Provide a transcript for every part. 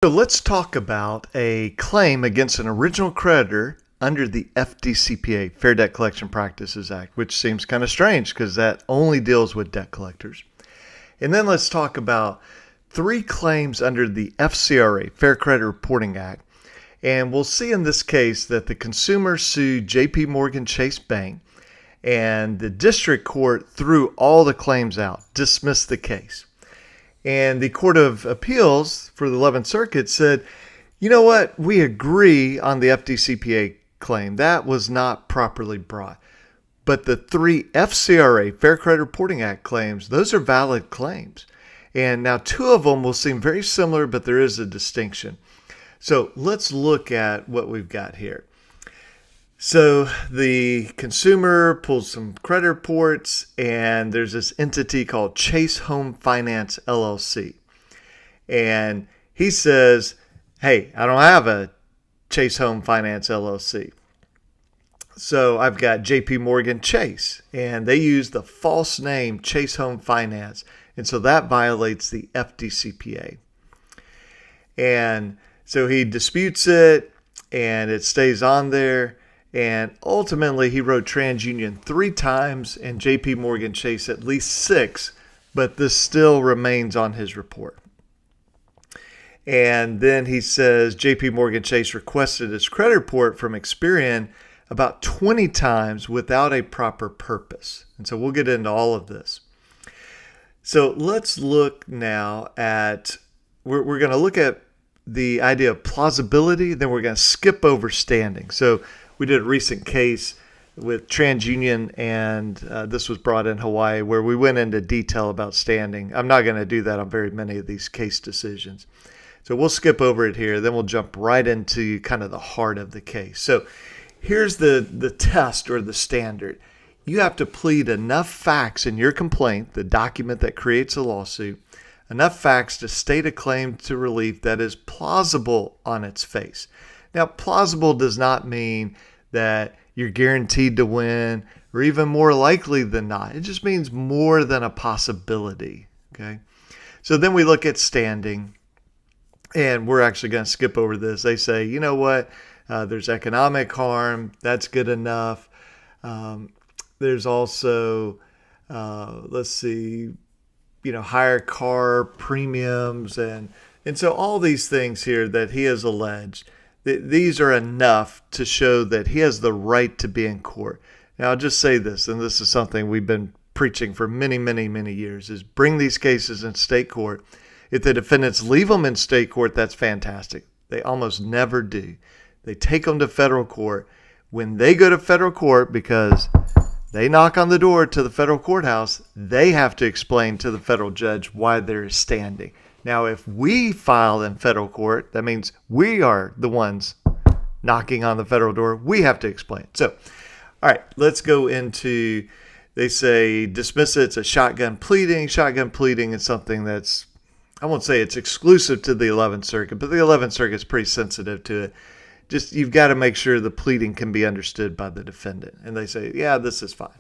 So let's talk about a claim against an original creditor under the FDCPA, Fair Debt Collection Practices Act, which seems kind of strange because that only deals with debt collectors. And then let's talk about 3 claims under the FCRA, Fair Credit Reporting Act. And we'll see in this case that the consumer sued JP Morgan Chase Bank, and the district court threw all the claims out, dismissed the case. And the Court of Appeals for the 11th Circuit said, you know what, we agree on the FDCPA claim. That was not properly brought. But the 3 FCRA, Fair Credit Reporting Act claims, those are valid claims. And now 2 of them will seem very similar, but there is a distinction. So let's look at what we've got here. So the consumer pulls some credit reports, and there's this entity called Chase Home Finance LLC. And he says, hey, I don't have a Chase Home Finance LLC. So I've got JP Morgan Chase, and they use the false name Chase Home Finance. And so that violates the FDCPA. And so he disputes it, and it stays on there. And ultimately, he wrote TransUnion 3 times and JP Morgan Chase at least 6, but this still remains on his report. And then he says JP Morgan Chase requested his credit report from Experian about 20 times without a proper purpose. And so we'll get into all of this. So let's look now at, we're going to look at the idea of plausibility, then we're going to skip over standing. So we did a recent case with TransUnion, and this was brought in Hawaii, where we went into detail about standing. I'm not going to do that on very many of these case decisions. So we'll skip over it here. Then we'll jump right into kind of the heart of the case. So here's the test or the standard. You have to plead enough facts in your complaint, the document that creates a lawsuit, enough facts to state a claim to relief that is plausible on its face. Now, plausible does not mean that you're guaranteed to win or even more likely than not. It just means more than a possibility, okay? So then we look at standing, and we're actually going to skip over this. They say, you know what, there's economic harm. That's good enough. There's also, let's see, higher car premiums. And so all these things here that he has alleged, these are enough to show that he has the right to be in court. Now, I'll just say this, and this is something we've been preaching for many, many, many years, is bring these cases in state court. If the defendants leave them in state court, that's fantastic. They almost never do. They take them to federal court. When they go to federal court, because they knock on the door to the federal courthouse, they have to explain to the federal judge why they're standing. Now, if we file in federal court, that means we are the ones knocking on the federal door. We have to explain. So, all right, let's go into, they say, dismiss it. It's a shotgun pleading. Shotgun pleading is something that's, I won't say it's exclusive to the 11th Circuit, but the 11th Circuit is pretty sensitive to it. Just, you've got to make sure the pleading can be understood by the defendant. And they say, yeah, this is fine.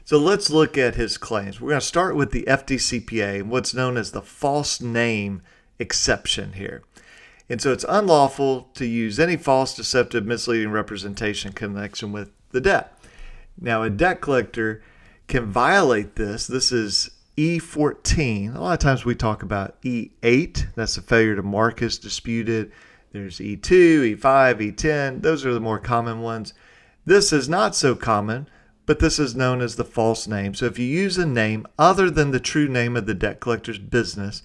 So let's look at his claims. We're going to start with the FDCPA, what's known as the false name exception here. And so it's unlawful to use any false, deceptive, misleading representation in connection with the debt. Now, a debt collector can violate this. This is E14. A lot of times we talk about E8. That's a failure to mark as disputed. There's E2, E5, E10. Those are the more common ones. This is not so common, but this is known as the false name. So if you use a name other than the true name of the debt collector's business,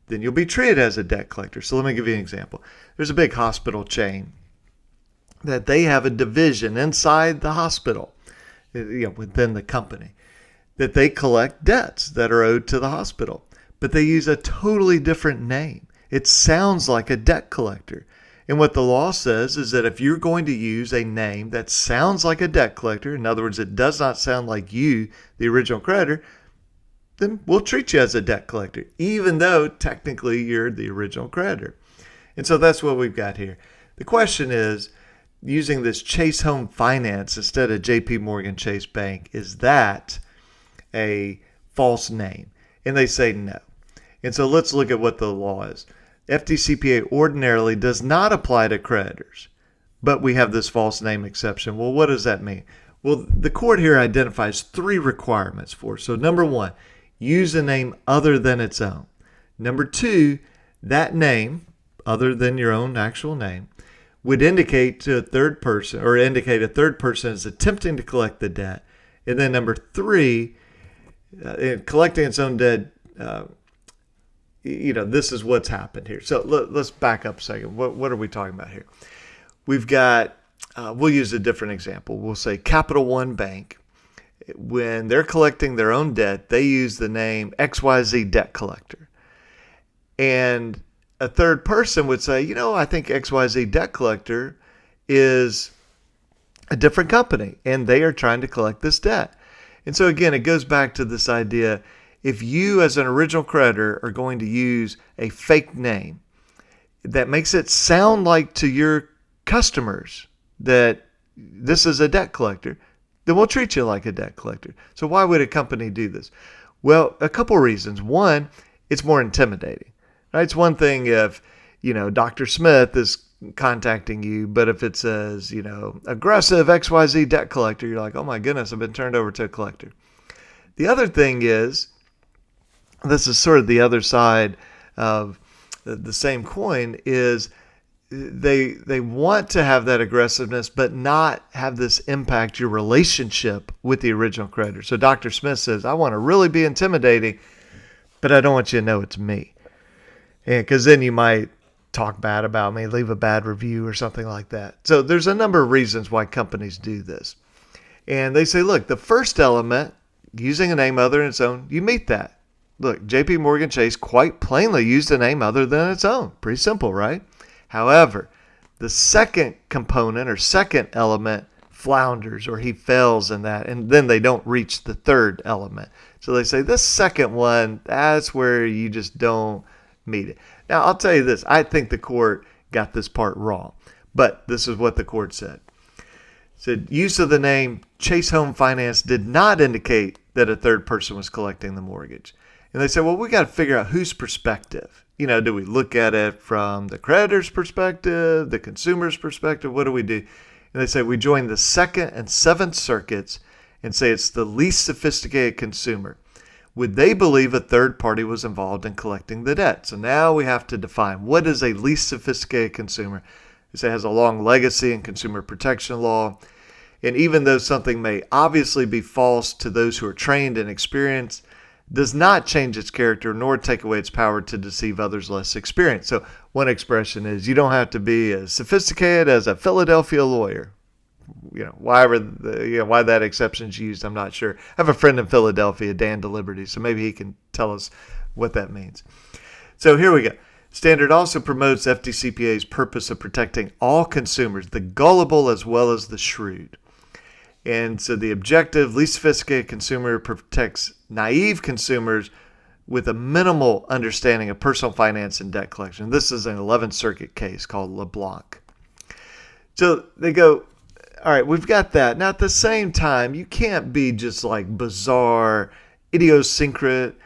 then you'll be treated as a debt collector. So let me give you an example. There's a big hospital chain that they have a division inside the hospital, within the company, that they collect debts that are owed to the hospital. But they use a totally different name. It sounds like a debt collector. And what the law says is that if you're going to use a name that sounds like a debt collector, in other words, it does not sound like you, the original creditor, then we'll treat you as a debt collector, even though technically you're the original creditor. And so that's what we've got here. The question is, using this Chase Home Finance instead of JP Morgan Chase Bank, is that a false name? And they say no. And so let's look at what the law is. FDCPA ordinarily does not apply to creditors, but we have this false name exception. Well, what does that mean? Well, the court here identifies 3 requirements for it. So number 1, use a name other than its own. Number 2, that name, other than your own actual name, would indicate to a third person or indicate a third person is attempting to collect the debt. And then number 3, collecting its own debt, this is what's happened here. So let's back up a second. What are we talking about here? We've got, we'll use a different example. We'll say Capital One Bank. When they're collecting their own debt, they use the name XYZ Debt Collector. And a third person would say, I think XYZ Debt Collector is a different company, and they are trying to collect this debt. And so again, it goes back to this idea, if you as an original creditor are going to use a fake name that makes it sound like to your customers that this is a debt collector, then we'll treat you like a debt collector. So why would a company do this? Well, a couple reasons. One, it's more intimidating. Right? It's one thing if, Dr. Smith is contacting you, but if it says, aggressive XYZ debt collector, you're like, oh my goodness, I've been turned over to a collector. The other thing is, this is sort of the other side of the same coin, is they want to have that aggressiveness, but not have this impact your relationship with the original creditor. So Dr. Smith says, I want to really be intimidating, but I don't want you to know it's me. Because then you might talk bad about me, leave a bad review or something like that. So there's a number of reasons why companies do this. And they say, look, the first element, using a name other than its own, you meet that. Look, JP Morgan Chase quite plainly used a name other than its own. Pretty simple, right? However, the second component or second element flounders, or he fails in that, and then they don't reach the third element. So they say this second one, that's where you just don't meet it. Now, I'll tell you this. I think the court got this part wrong, but this is what the court said. It said, use of the name Chase Home Finance did not indicate that a third person was collecting the mortgage. And they said, well, we got to figure out whose perspective. Do we look at it from the creditor's perspective, the consumer's perspective? What do we do? And they say, we join the Second and Seventh Circuits and say it's the least sophisticated consumer. Would they believe a third party was involved in collecting the debt? So now we have to define what is a least sophisticated consumer. They say it has a long legacy in consumer protection law. And even though something may obviously be false to those who are trained and experienced, does not change its character nor take away its power to deceive others less experienced. So one expression is you don't have to be as sophisticated as a Philadelphia lawyer. Why that exception's used, I'm not sure. I have a friend in Philadelphia, Dan DeLiberty, so maybe he can tell us what that means. So here we go. Standard also promotes FDCPA's purpose of protecting all consumers, the gullible as well as the shrewd. And so the objective, least sophisticated consumer protects naive consumers with a minimal understanding of personal finance and debt collection. This is an 11th Circuit case called LeBlanc. So they go, all right, we've got that. Now, at the same time, you can't be just like bizarre, idiosyncratic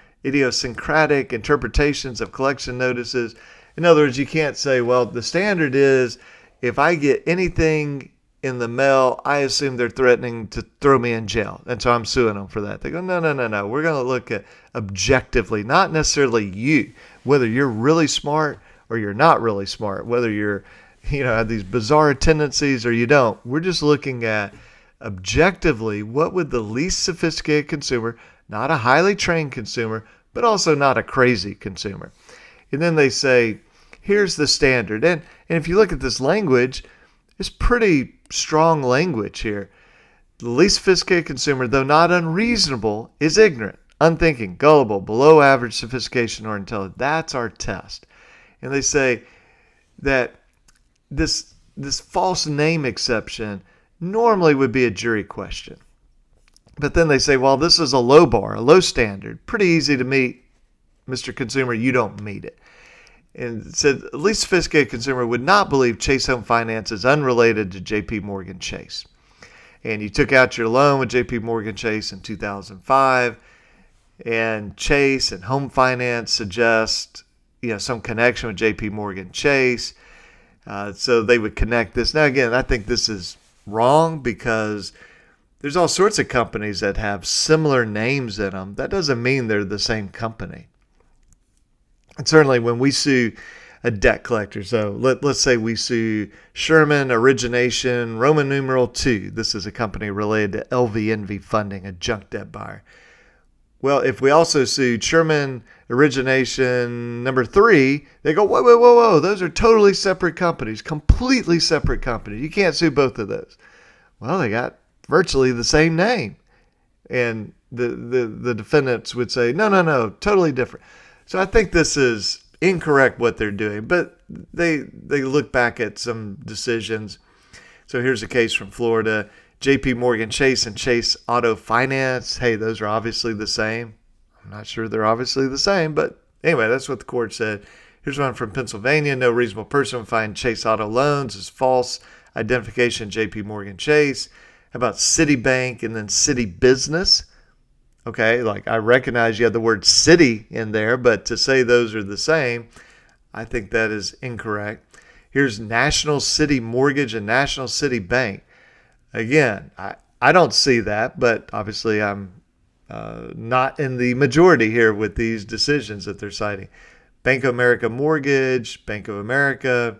interpretations of collection notices. In other words, you can't say, well, the standard is if I get anything in the mail, I assume they're threatening to throw me in jail. And so I'm suing them for that. They go, no. We're going to look at objectively, not necessarily you, whether you're really smart or you're not really smart, whether you're have these bizarre tendencies or you don't. We're just looking at objectively what would the least sophisticated consumer, not a highly trained consumer, but also not a crazy consumer. And then they say, here's the standard. And if you look at this language, it's pretty strong language here. The least sophisticated consumer, though not unreasonable, is ignorant, unthinking, gullible, below average sophistication or intelligence. That's our test. And they say that this false name exception normally would be a jury question. But then they say, well, this is a low bar, a low standard, pretty easy to meet. Mr. Consumer, you don't meet it. And it said the least sophisticated consumer would not believe Chase Home Finance is unrelated to JP Morgan Chase. And you took out your loan with JP Morgan Chase in 2005, and Chase and Home Finance suggest, some connection with JP Morgan Chase. So they would connect this. Now, again, I think this is wrong because there's all sorts of companies that have similar names in them. That doesn't mean they're the same company. And certainly when we sue a debt collector, so let's say we sue Sherman Origination Roman numeral 2. This is a company related to LVNV Funding, a junk debt buyer. Well, if we also sued Sherman Origination number 3, they go, whoa, those are totally separate companies, completely separate companies. You can't sue both of those. Well, they got virtually the same name. And the defendants would say, no, totally different. So I think this is incorrect what they're doing, but they look back at some decisions. So here's a case from Florida. JP Morgan Chase and Chase Auto Finance. Hey, those are obviously the same. I'm not sure they're obviously the same, but anyway, that's what the court said. Here's one from Pennsylvania. No reasonable person would find Chase Auto Loans as false identification JP Morgan Chase. How about Citibank and then City Business? Okay, like I recognize you have the word city in there, but to say those are the same, I think that is incorrect. Here's National City Mortgage and National City Bank. Again, I don't see that, but obviously I'm not in the majority here with these decisions that they're citing. Bank of America Mortgage, Bank of America,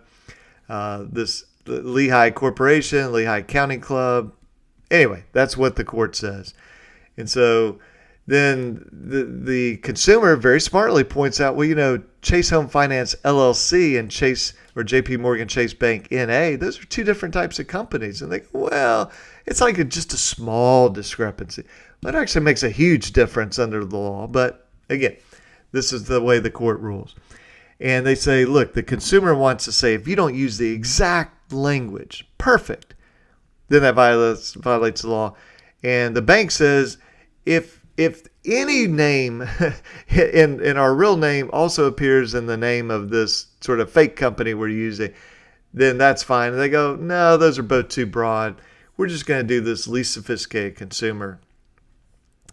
this Lehigh Corporation, Lehigh County Club. Anyway, that's what the court says. And so then the consumer very smartly points out, well, Chase Home Finance LLC and Chase or JP Morgan Chase Bank NA, those are two different types of companies. And they go, well, it's like just a small discrepancy. That actually makes a huge difference under the law. But again, this is the way the court rules. And they say, look, the consumer wants to say, if you don't use the exact language, perfect, then that violates the law. And the bank says, if any name in our real name also appears in the name of this sort of fake company we're using, then that's fine. And they go, no, those are both too broad. We're just going to do this least sophisticated consumer.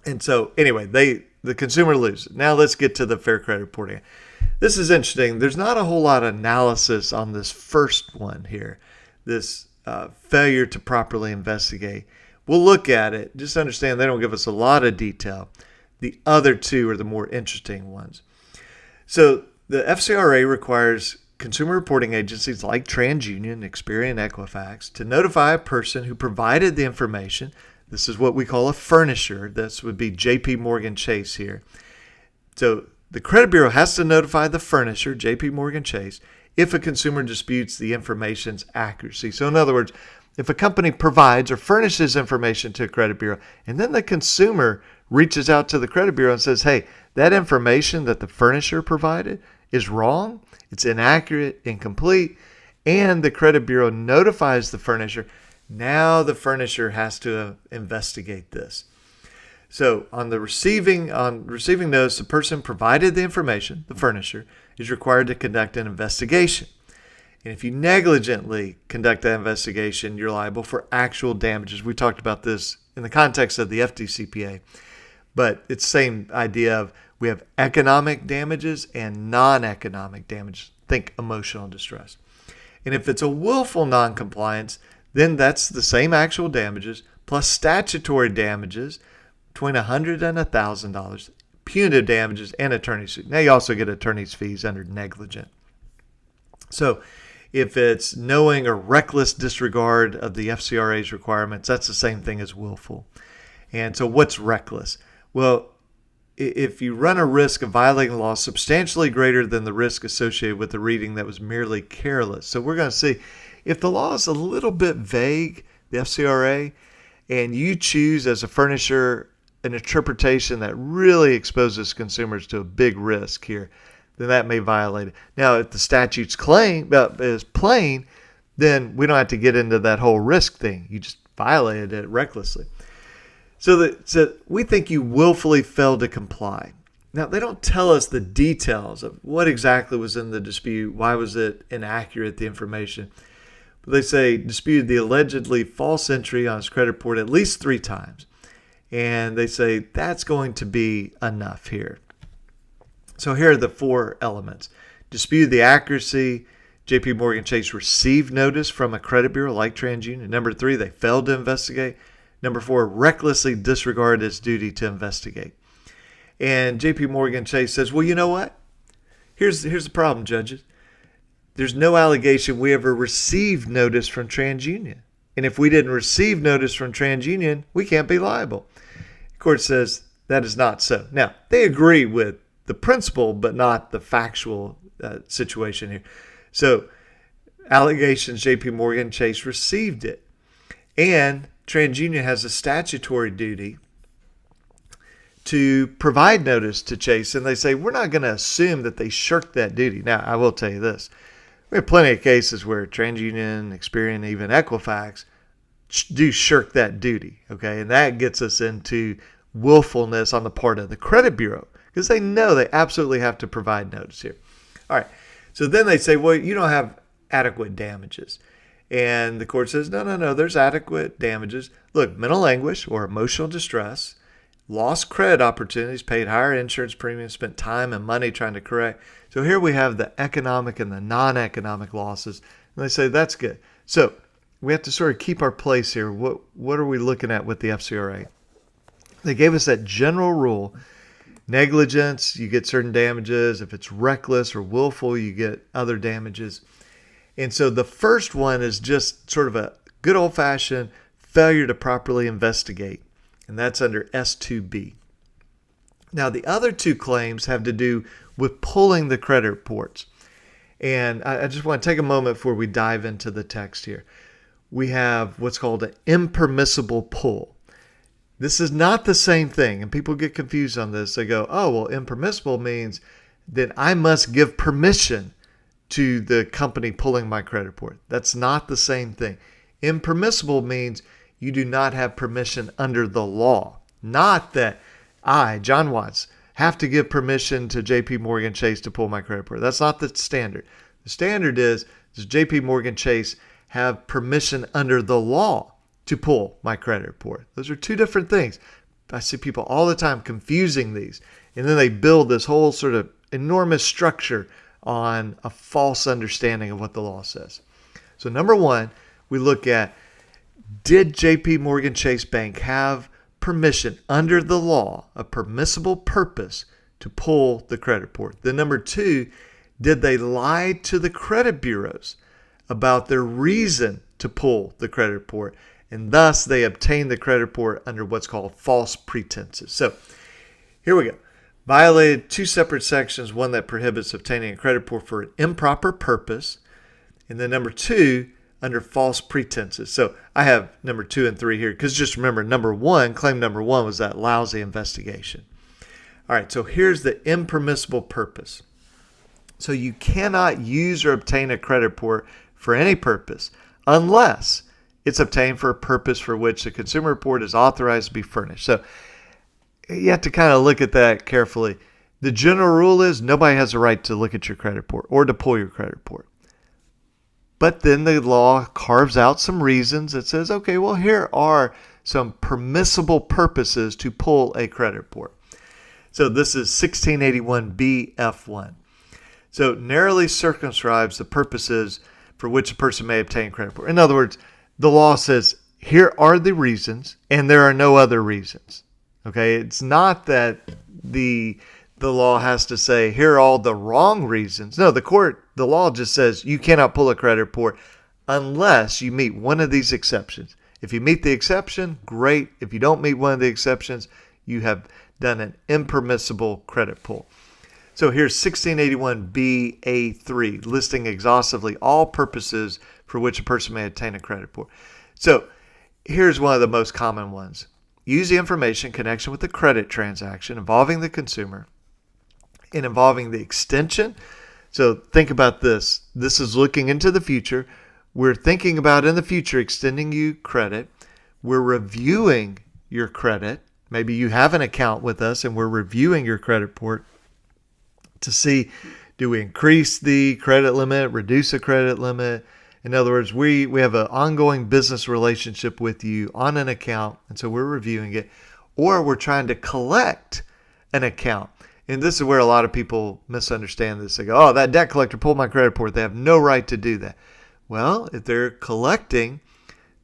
And so anyway, the consumer loses. Now let's get to the Fair Credit Reporting. This is interesting. There's not a whole lot of analysis on this first one here, this failure to properly investigate. We'll look at it. Just understand they don't give us a lot of detail. The other two are the more interesting ones. So the FCRA requires consumer reporting agencies like TransUnion, Experian, Equifax to notify a person who provided the information. This is what we call a furnisher. This would be JP Morgan Chase here. So the credit bureau has to notify the furnisher, JP Morgan Chase, if a consumer disputes the information's accuracy. So in other words, if a company provides or furnishes information to a credit bureau, and then the consumer reaches out to the credit bureau and says, hey, that information that the furnisher provided is wrong, it's inaccurate, incomplete, and the credit bureau notifies the furnisher, now the furnisher has to investigate this. So on receiving notice, the person provided the information, the furnisher, is required to conduct an investigation. And if you negligently conduct that investigation, you're liable for actual damages. We talked about this in the context of the FDCPA, but it's the same idea of we have economic damages and non-economic damages. Think emotional distress. And if it's a willful noncompliance, then that's the same actual damages plus statutory damages between $100 and $1,000, punitive damages, and attorney's fees. Now you also get attorney's fees under negligent. So if it's knowing or reckless disregard of the FCRA's requirements, that's the same thing as willful. And so what's reckless? Well, if you run a risk of violating the law substantially greater than the risk associated with the reading that was merely careless. So we're going to see if the law is a little bit vague, the FCRA, and you choose as a furnisher an interpretation that really exposes consumers to a big risk here, then that may violate it. Now, if the statute's is plain, then we don't have to get into that whole risk thing. You just violated it recklessly. So we think you willfully failed to comply. Now, they don't tell us the details of what exactly was in the dispute. Why was it inaccurate, the information? But they say disputed the allegedly false entry on his credit report at least 3 times. And they say that's going to be enough here. So here are the 4 elements. disputed the accuracy. JP Morgan Chase received notice from a credit bureau like TransUnion. Number 3, they failed to investigate. Number 4, recklessly disregarded its duty to investigate. And JP Morgan Chase says, well, you know what? Here's the problem, judges. There's no allegation we ever received notice from TransUnion. And if we didn't receive notice from TransUnion, we can't be liable. The court says that is not so. Now, they agree with the principle, but not the factual situation here. So, allegations JP Morgan Chase received it. And TransUnion has a statutory duty to provide notice to Chase. And they say, we're not going to assume that they shirked that duty. Now, I will tell you this. We have plenty of cases where TransUnion, Experian, even Equifax do shirk that duty. Okay, and that gets us into willfulness on the part of the credit bureau because they know they absolutely have to provide notice here. All right. So then they say, well, you don't have adequate damages. And the court says, no, there's adequate damages. Look, mental anguish or emotional distress, lost credit opportunities, paid higher insurance premiums, spent time and money trying to correct. So here we have the economic and the non-economic losses. And they say, that's good. So we have to sort of keep our place here. What are we looking at with the FCRA? They gave us that general rule. Negligence, you get certain damages. If it's reckless or willful, you get other damages. And so the first one is just sort of a good old-fashioned failure to properly investigate. And that's under S2B. Now, the other two claims have to do with pulling the credit reports. And I just want to take a moment before we dive into the text here. We have what's called an impermissible pull. This is not the same thing, and people get confused on this. They go, oh, well, impermissible means that I must give permission to the company pulling my credit report. That's not the same thing. Impermissible means you do not have permission under the law. Not that I, John Watts, have to give permission to JP Morgan Chase to pull my credit report. That's not the standard. The standard is, does JP Morgan Chase have permission under the law to pull my credit report? Those are two different things. I see people all the time confusing these. And then they build this whole sort of enormous structure on a false understanding of what the law says. So number one, we look at, did JP Morgan Chase Bank have permission under the law, a permissible purpose to pull the credit report? Then number two, did they lie to the credit bureaus about their reason to pull the credit report? And thus they obtained the credit report under what's called false pretenses. So here we go. Violated two separate sections, one that prohibits obtaining a credit report for an improper purpose, and then number two, under false pretenses. So I have number 2 and 3 here because just remember, claim number one was that lousy investigation. All right, so here's the impermissible purpose. So you cannot use or obtain a credit report for any purpose unless it's obtained for a purpose for which the consumer report is authorized to be furnished. So you have to kind of look at that carefully. The general rule is nobody has a right to look at your credit report or to pull your credit report. But then the law carves out some reasons. It says, okay, well, here are some permissible purposes to pull a credit report. So this is 1681B-F1. So narrowly circumscribes the purposes for which a person may obtain a credit report. In other words, the law says, here are the reasons, and there are no other reasons. Okay, it's not that the law has to say, here are all the wrong reasons. No, the law just says you cannot pull a credit report unless you meet one of these exceptions. If you meet the exception, great. If you don't meet one of the exceptions, you have done an impermissible credit pull. So here's 1681B-A3, listing exhaustively all purposes for which a person may obtain a credit report. So here's one of the most common ones. Use the information in connection with the credit transaction involving the consumer and involving the extension. So think about this. This is looking into the future. We're thinking about in the future extending you credit. We're reviewing your credit. Maybe you have an account with us and we're reviewing your credit report to see, do we increase the credit limit, reduce the credit limit? In other words, we have an ongoing business relationship with you on an account, and so we're reviewing it. Or we're trying to collect an account. And this is where a lot of people misunderstand this. They go, oh, that debt collector pulled my credit report. They have no right to do that. Well, if they're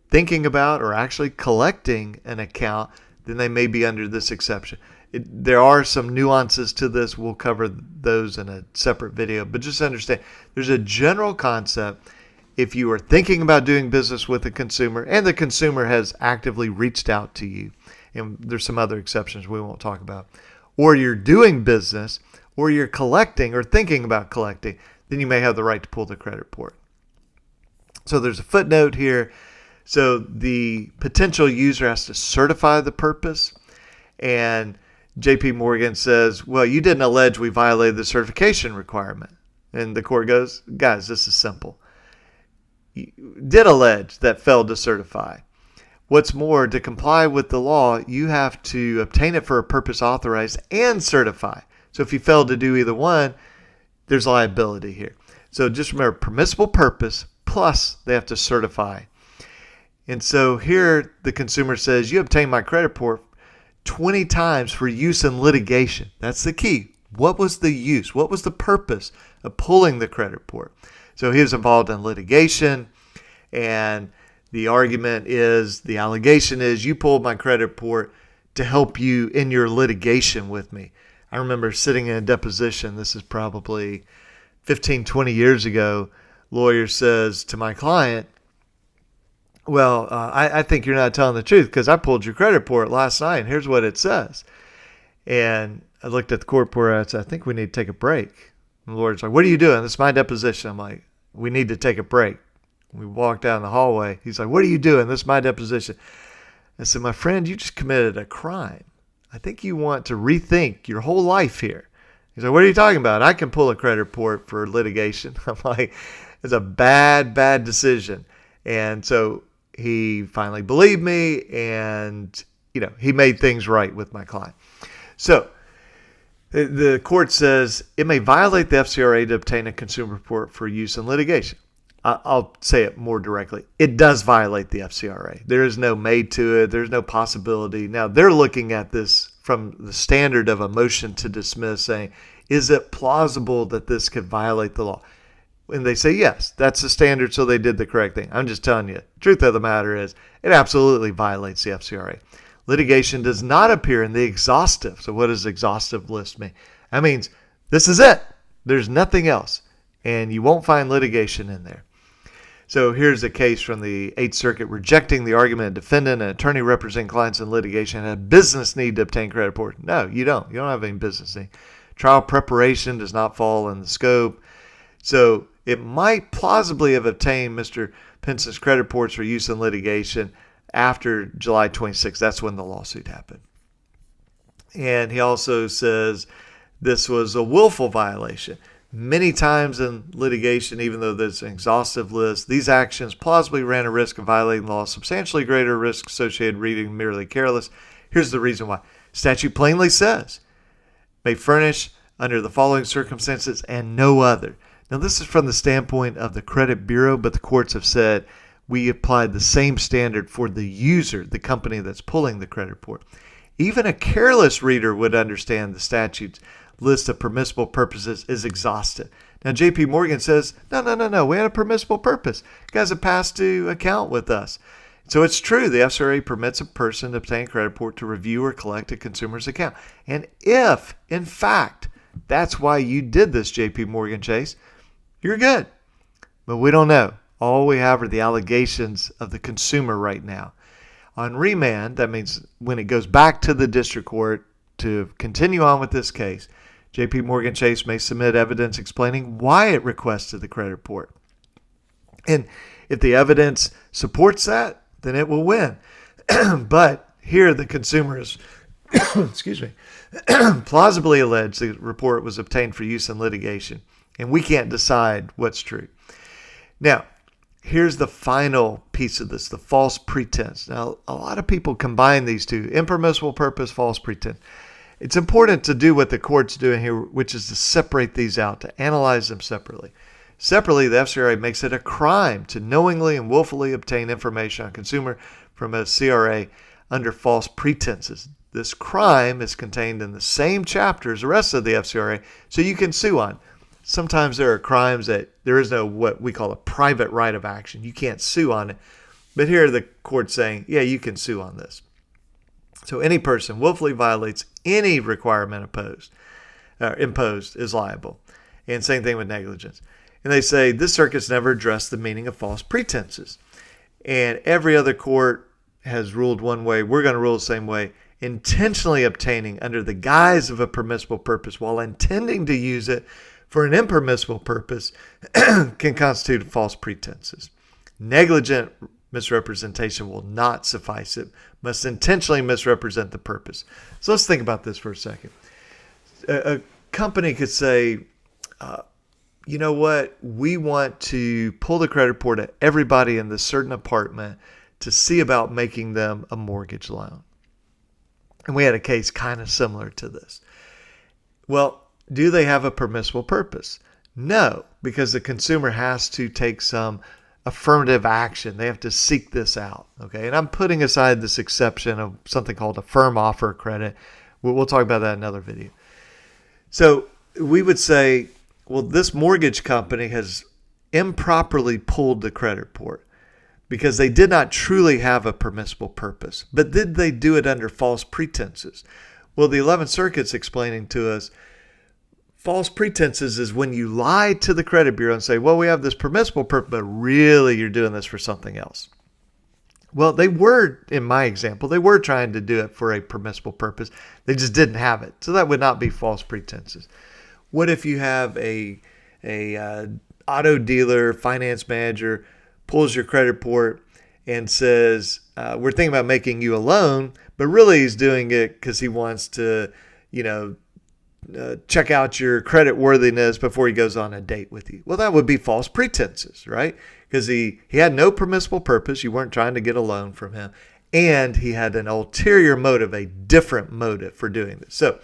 thinking about or actually collecting an account, then they may be under this exception. There are some nuances to this. We'll cover those in a separate video. But just understand, there's a general concept. If you are thinking about doing business with a consumer and the consumer has actively reached out to you, and there's some other exceptions we won't talk about, or you're doing business, or you're collecting or thinking about collecting, then you may have the right to pull the credit report. So there's a footnote here. So the potential user has to certify the purpose, and JP Morgan says, well, you didn't allege we violated the certification requirement. And the court goes, guys, this is simple. You did allege that failed to certify. What's more, to comply with the law, you have to obtain it for a purpose authorized and certify. So if you fail to do either one, there's liability here. So just remember, permissible purpose plus they have to certify. And so here the consumer says, you obtained my credit report 20 times for use in litigation. That's the key. What was the use? What was the purpose of pulling the credit report? So he was involved in litigation, and the allegation is you pulled my credit report to help you in your litigation with me. I remember sitting in a deposition. This is probably 15, 20 years ago. Lawyer says to my client, well, I think you're not telling the truth because I pulled your credit report last night and here's what it says. And I looked at the court reporter and I said, I think we need to take a break. And the lawyer's like, what are you doing? This is my deposition. I'm like, we need to take a break. We walked down the hallway. He's like, what are you doing? This is my deposition. I said, my friend, you just committed a crime. I think you want to rethink your whole life here. He's like, what are you talking about? I can pull a credit report for litigation. I'm like, it's a bad decision. And so he finally believed me, and he made things right with my client. So the court says it may violate the FCRA to obtain a consumer report for use in litigation. I'll say it more directly. It does violate the FCRA. There is no made to it. There's no possibility. Now, they're looking at this from the standard of a motion to dismiss, saying, is it plausible that this could violate the law? And they say, yes, that's the standard, so they did the correct thing. I'm just telling you, the truth of the matter is it absolutely violates the FCRA. Litigation does not appear in the exhaustive. So what does exhaustive list mean? That means this is it. There's nothing else. And you won't find litigation in there. So here's a case from the 8th Circuit rejecting the argument a defendant and attorney representing clients in litigation had a business need to obtain credit report. No, you don't. You don't have any business need. Trial preparation does not fall in the scope. So it might plausibly have obtained Mr. Penson's credit reports for use in litigation after July 26th. That's when the lawsuit happened. And he also says this was a willful violation. Many times in litigation, even though there's an exhaustive list, these actions plausibly ran a risk of violating the law, substantially greater risk associated with being merely careless. Here's the reason why. Statute plainly says, may furnish under the following circumstances and no other. Now, this is from the standpoint of the credit bureau, but the courts have said we applied the same standard for the user, the company that's pulling the credit report. Even a careless reader would understand the statute's list of permissible purposes is exhaustive. Now, JP Morgan says, no, we had a permissible purpose. You guys have past due account with us. So it's true, the FCRA permits a person to obtain a credit report to review or collect a consumer's account. And if, in fact, that's why you did this, JP Morgan Chase, you're good. But we don't know. All we have are the allegations of the consumer right now. On remand, that means when it goes back to the district court to continue on with this case, JP Morgan Chase may submit evidence explaining why it requested the credit report. And if the evidence supports that, then it will win. But here the consumer is, plausibly alleged the report was obtained for use in litigation, and we can't decide what's true. Now, here's the final piece of this, the false pretense. Now, a lot of people combine these two, impermissible purpose, false pretense. It's important to do what the court's doing here, which is to separate these out, to analyze them separately. Separately, the FCRA makes it a crime to knowingly and willfully obtain information on consumer from a CRA under false pretenses. this crime is contained in the same chapter as the rest of the FCRA, so you can sue on. Sometimes there are crimes that there is no what we call a private right of action. You can't sue on it. But here the court's saying, yeah, you can sue on this. So any person willfully violates any requirement imposed is liable. And same thing with negligence. And they say this circuit's never addressed the meaning of false pretenses. And every other court has ruled one way. We're going to rule the same way. Intentionally obtaining under the guise of a permissible purpose while intending to use it for an impermissible purpose can constitute false pretenses. Negligent misrepresentation will not suffice. It must intentionally misrepresent the purpose. So let's think about this for a second. A company could say, you know what, we want to pull the credit report of everybody in this certain apartment to see about making them a mortgage loan. And we had a case kind of similar to this. Well, do they have a permissible purpose? No, because the consumer has to take some affirmative action. They have to seek this out. Okay, and I'm putting aside this exception of something called a firm offer credit. We'll talk about that in another video. So we would say, well, this mortgage company has improperly pulled the credit report because they did not truly have a permissible purpose. But did they do it under false pretenses? Well, the 11th Circuit's explaining to us false pretenses is when you lie to the credit bureau and say, well, we have this permissible purpose, but really you're doing this for something else. Well, they were, in my example, they were trying to do it for a permissible purpose. They just didn't have it. So that would not be false pretenses. What if you have a auto dealer, finance manager, pulls your credit report and says, we're thinking about making you a loan, but really he's doing it because he wants to, check out your credit worthiness before he goes on a date with you. Well, that would be false pretenses, right? Because he had no permissible purpose. You weren't trying to get a loan from him. And he had an ulterior motive, a different motive for doing this. So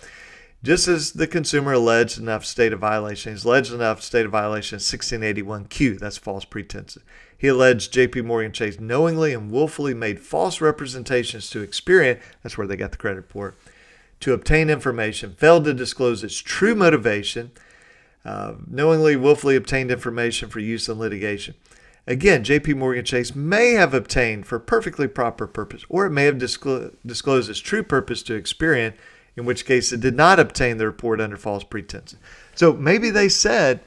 just as the consumer alleged enough state of violation, he's alleged enough state of violation 1681Q, that's false pretenses. He alleged JP Morgan Chase knowingly and willfully made false representations to Experian, that's where they got the credit report, to obtain information, failed to disclose its true motivation, knowingly, willfully obtained information for use in litigation. Again, JP Morgan Chase may have obtained for a perfectly proper purpose, or it may have disclosed its true purpose to Experian, in which case it did not obtain the report under false pretenses. So maybe they said,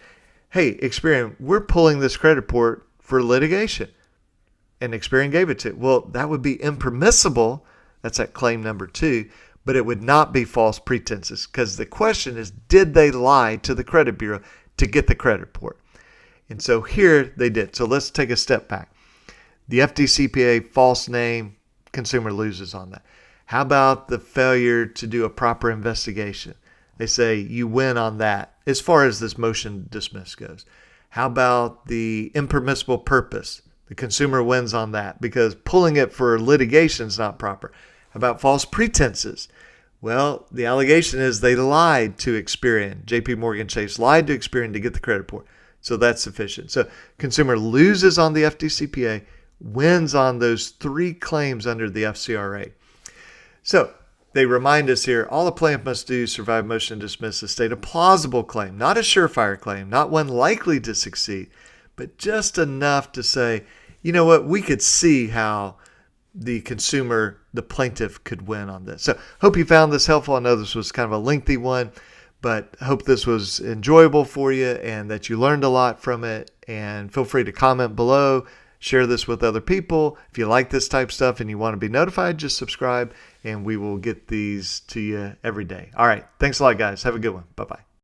hey, Experian, we're pulling this credit report for litigation. And Experian gave it to it. Well, that would be impermissible. That's at claim number 2. But it would not be false pretenses because the question is, did they lie to the credit bureau to get the credit report? And so here they did. So let's take a step back. The FDCPA false name, consumer loses on that. How about the failure to do a proper investigation? They say you win on that as far as this motion to dismiss goes. How about the impermissible purpose? The consumer wins on that because pulling it for litigation is not proper. How about false pretenses? Well, the allegation is they lied to Experian. JP Morgan Chase lied to Experian to get the credit report. So that's sufficient. So consumer loses on the FDCPA, wins on those 3 claims under the FCRA. So they remind us here, all a plaintiff must do to survive motion to dismiss is state a plausible claim, not a surefire claim, not one likely to succeed, but just enough to say, you know what, we could see how the consumer, the plaintiff, could win on this. So hope you found this helpful. I know this was kind of a lengthy one, but hope this was enjoyable for you and that you learned a lot from it. And feel free to comment below. Share this with other people. If you like this type of stuff and you want to be notified, just subscribe and we will get these to you every day. All right. Thanks a lot, guys. Have a good one. Bye-bye.